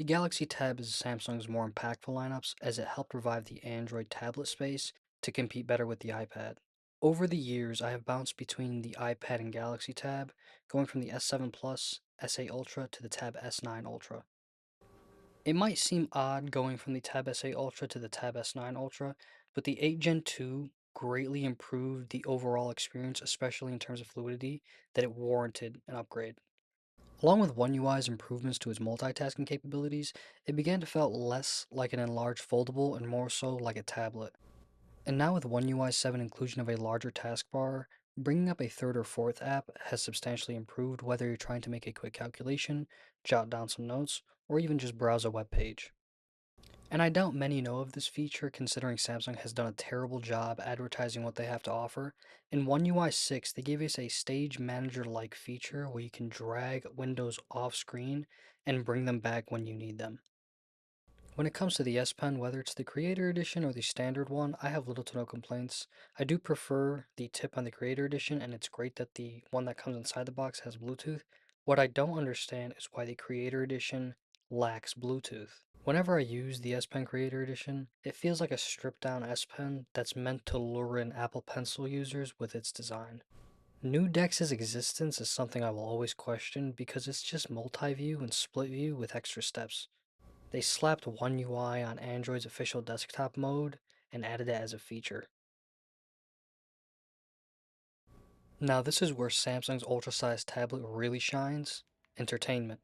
The Galaxy Tab is Samsung's more impactful lineups as it helped revive the Android tablet space to compete better with the iPad. Over the years, I have bounced between the iPad and Galaxy Tab, going from the S7 Plus, S8 Ultra to the Tab S9 Ultra. It might seem odd going from the Tab S8 Ultra to the Tab S9 Ultra, but the 8 Gen 2 greatly improved the overall experience, especially in terms of fluidity, that it warranted an upgrade. Along with One UI's improvements to its multitasking capabilities, it began to feel less like an enlarged foldable and more so like a tablet. And now with One UI 7 inclusion of a larger taskbar, bringing up a third or fourth app has substantially improved whether you're trying to make a quick calculation, jot down some notes, or even just browse a web page. And I doubt many know of this feature considering Samsung has done a terrible job advertising what they have to offer. In One UI 6, they gave us a stage manager like feature where you can drag windows off screen and bring them back when you need them. When it comes to the S Pen, whether it's the Creator Edition or the standard one, I have little to no complaints. I do prefer the tip on the Creator Edition, and it's great that the one that comes inside the box has Bluetooth. What I don't understand is why the Creator Edition lacks Bluetooth. Whenever I use the S Pen Creator Edition, it feels like a stripped down S Pen that's meant to lure in Apple Pencil users with its design. New Dex's existence is something I will always question because it's just multi-view and split view with extra steps. They slapped One UI on Android's official desktop mode and added it as a feature. Now, this is where Samsung's ultra-sized tablet really shines: entertainment.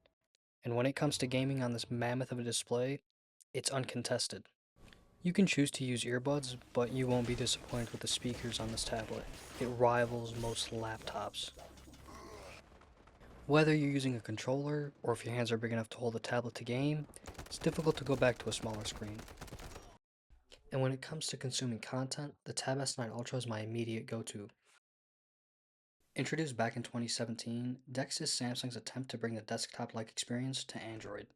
And when it comes to gaming on this mammoth of a display, it's uncontested. You can choose to use earbuds, but you won't be disappointed with the speakers on this tablet. It rivals most laptops. Whether you're using a controller or if your hands are big enough to hold the tablet to game, it's difficult to go back to a smaller screen. And when it comes to consuming content, the Tab S9 Ultra is my immediate go-to. Introduced back in 2017, Dex is Samsung's attempt to bring the desktop-like experience to Android.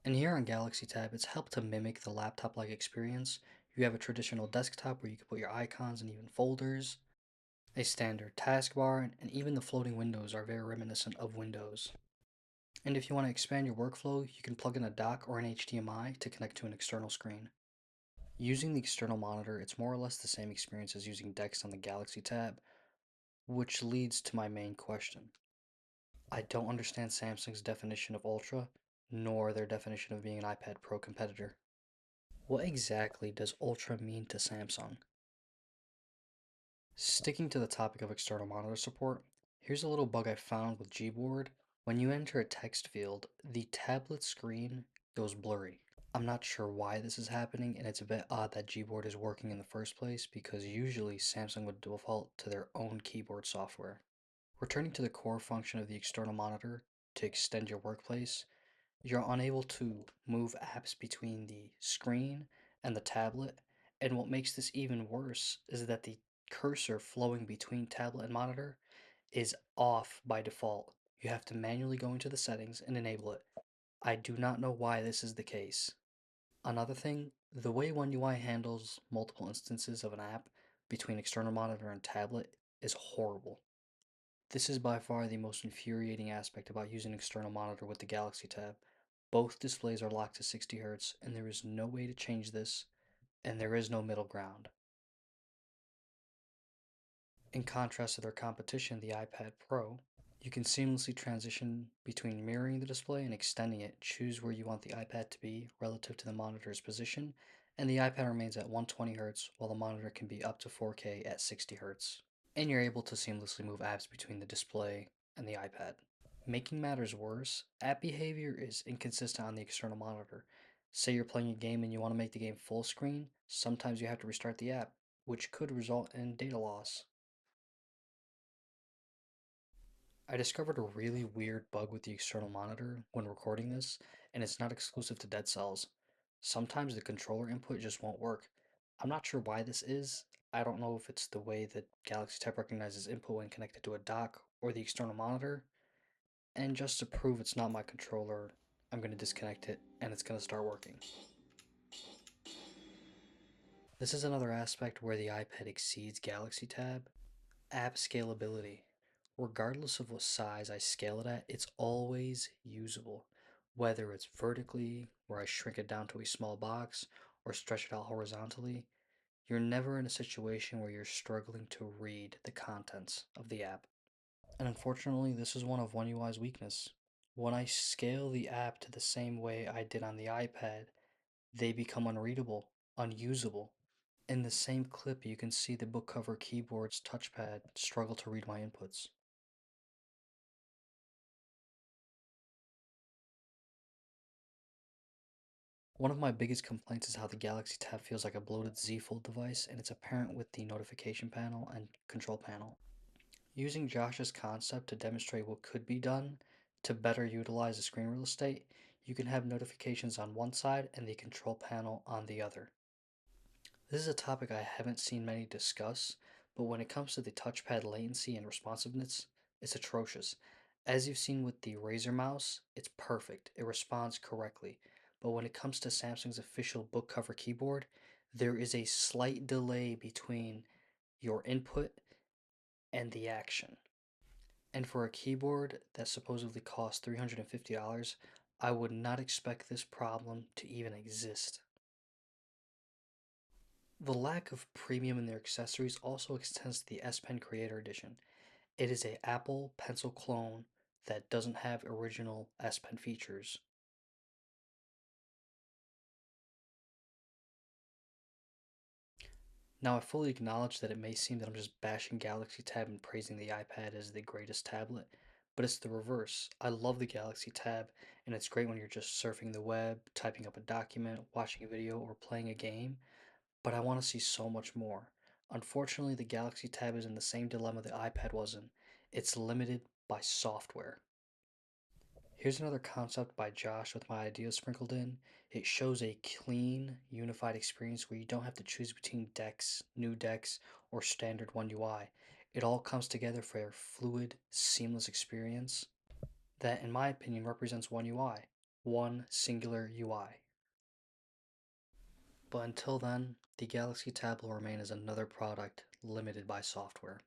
And here on Galaxy Tab, it's helped to mimic the laptop-like experience. You have a traditional desktop where you can put your icons and even folders, a standard taskbar, and even the floating windows are very reminiscent of Windows. And if you want to expand your workflow, you can plug in a dock or an HDMI to connect to an external screen. Using the external monitor, it's more or less the same experience as using Dex on the Galaxy Tab, which leads to my main question. I don't understand Samsung's definition of Ultra, nor their definition of being an iPad Pro competitor. What exactly does Ultra mean to Samsung? Sticking to the topic of external monitor support, here's a little bug I found with Gboard. When you enter a text field, the tablet screen goes blurry. I'm not sure why this is happening, and it's a bit odd that Gboard is working in the first place because usually Samsung would default to their own keyboard software. Returning to the core function of the external monitor to extend your workplace, you're unable to move apps between the screen and the tablet, and what makes this even worse is that the cursor flowing between tablet and monitor is off by default. You have to manually go into the settings and enable it. I do not know why this is the case. Another thing, the way One UI handles multiple instances of an app between external monitor and tablet is horrible. This is by far the most infuriating aspect about using an external monitor with the Galaxy Tab. Both displays are locked to 60 Hz, and there is no way to change this, and there is no middle ground. In contrast to their competition, the iPad Pro, you can seamlessly transition between mirroring the display and extending it. Choose where you want the iPad to be relative to the monitor's position, and the iPad remains at 120 Hz while the monitor can be up to 4K at 60 Hz. And you're able to seamlessly move apps between the display and the iPad. Making matters worse, app behavior is inconsistent on the external monitor. Say you're playing a game and you want to make the game full screen, sometimes you have to restart the app, which could result in data loss. I discovered a really weird bug with the external monitor when recording this, and it's not exclusive to Dead Cells. Sometimes the controller input just won't work. I'm not sure why this is. I don't know if it's the way that Galaxy Tab recognizes input when connected to a dock or the external monitor. And just to prove it's not my controller, I'm going to disconnect it and it's going to start working. This is another aspect where the iPad exceeds Galaxy Tab: app scalability. Regardless of what size I scale it at, it's always usable. Whether it's vertically, where I shrink it down to a small box, or stretch it out horizontally, you're never in a situation where you're struggling to read the contents of the app. And unfortunately, this is one of One UI's weakness. When I scale the app to the same way I did on the iPad, they become unreadable, unusable. In the same clip, you can see the book cover keyboard's touchpad struggle to read my inputs. One of my biggest complaints is how the Galaxy Tab feels like a bloated Z Fold device, and it's apparent with the notification panel and control panel. Using Josh's concept to demonstrate what could be done to better utilize the screen real estate, you can have notifications on one side and the control panel on the other. This is a topic I haven't seen many discuss, but when it comes to the touchpad latency and responsiveness, it's atrocious. As you've seen with the Razer mouse, it's perfect, it responds correctly. But when it comes to Samsung's official book cover keyboard, there is a slight delay between your input and the action. And for a keyboard that supposedly costs $350, I would not expect this problem to even exist. The lack of premium in their accessories also extends to the S Pen Creator Edition. It is a Apple Pencil clone that doesn't have original S Pen features. Now, I fully acknowledge that it may seem that I'm just bashing Galaxy Tab and praising the iPad as the greatest tablet, but it's the reverse. I love the Galaxy Tab, and it's great when you're just surfing the web, typing up a document, watching a video, or playing a game, but I want to see so much more. Unfortunately, the Galaxy Tab is in the same dilemma the iPad was in. It's limited by software. Here's another concept by Josh with my ideas sprinkled in. It shows a clean, unified experience where you don't have to choose between decks, new decks, or standard One UI. It all comes together for a fluid, seamless experience that, in my opinion, represents One UI. One singular UI. But until then, the Galaxy Tab will remain as another product limited by software.